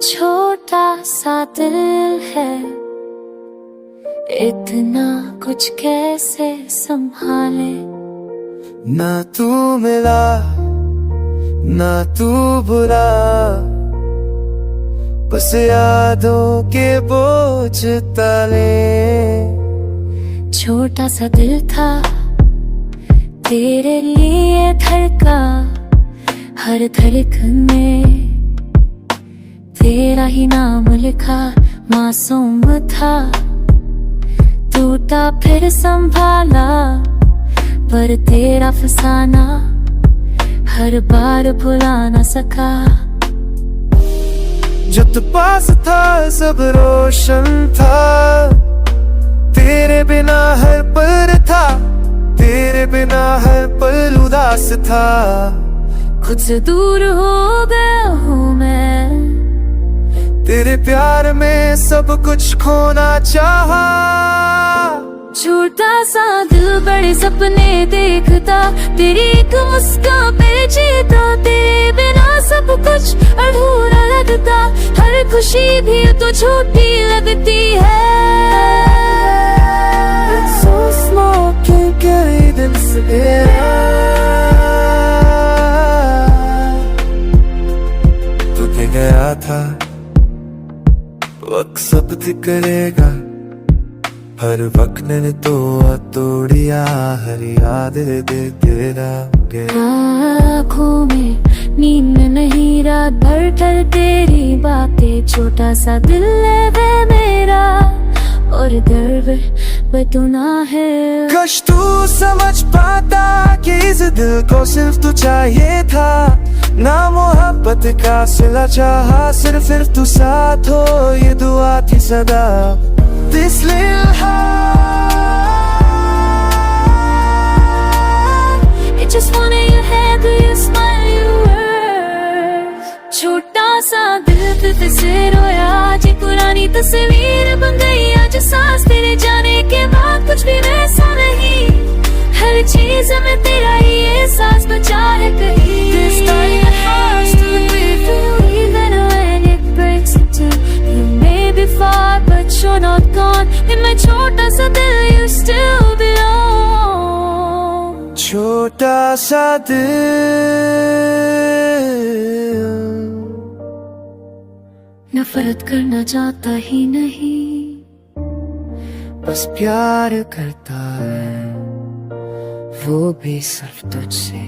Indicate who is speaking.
Speaker 1: छोटा सा दिल है, इतना कुछ कैसे संभाले।
Speaker 2: ना तू मिला ना तू बुला, बस यादों के बोझ तले।
Speaker 1: छोटा सा दिल था तेरे लिए धड़का, हर धड़कन में तेरा ही नाम लिखा। मासूम था टूटा फिर संभाला, पर तेरा फसाना हर बार भुला न सका।
Speaker 2: जो तू पास था सब रोशन था, तेरे बिना हर पल था, तेरे बिना हर पल उदास था।
Speaker 1: खुद से दूर हो गया हूँ मैं,
Speaker 2: तेरे प्यार में सब कुछ खोना चाहा।
Speaker 1: छोटा सा दिल बड़े सपने देखता, तेरी एक मुस्कान पे जीता। तेरे बिना सब कुछ अधूरा लगता, हर खुशी भी तो छोटी लगती है।
Speaker 2: So small, can't get it in severe। तुझे गया था वक्त सब करेगा, हर वक्त ने तो तोड़िया, हर याद दे तेरा गया।
Speaker 1: आँखों में नींद नहीं, रात भर ठर तेरी बातें। छोटा सा दिल है वे मेरा, और दर्द बतूना है।
Speaker 2: काश तू समझ पाता कि इस दिल को सिर्फ तू चाहिए था, ना मोहब्बत का सिला चाहा, सिर्फ तू साथ हो ये दुआ थी सदा। This little heart,
Speaker 1: It just wanted your hand, do you smile, you were। छोटा सा दिल पे से रोया, आज पुरानी तस्वीर बन गई। आज सांस तेरे जाने के बाद कुछ भी वैसा नहीं, हर चीज में तेरा ही एहसास बचा है कहीं। This time it hurts to breathe for you, even when it breaks in two। You may be far but you're not gone, in my छोटा सा दिल you still belong।
Speaker 2: छोटा सा दिल
Speaker 1: नफरत करना चाहता ही नहीं,
Speaker 2: बस प्यार करता है वो भी सिर्फ तुझसे।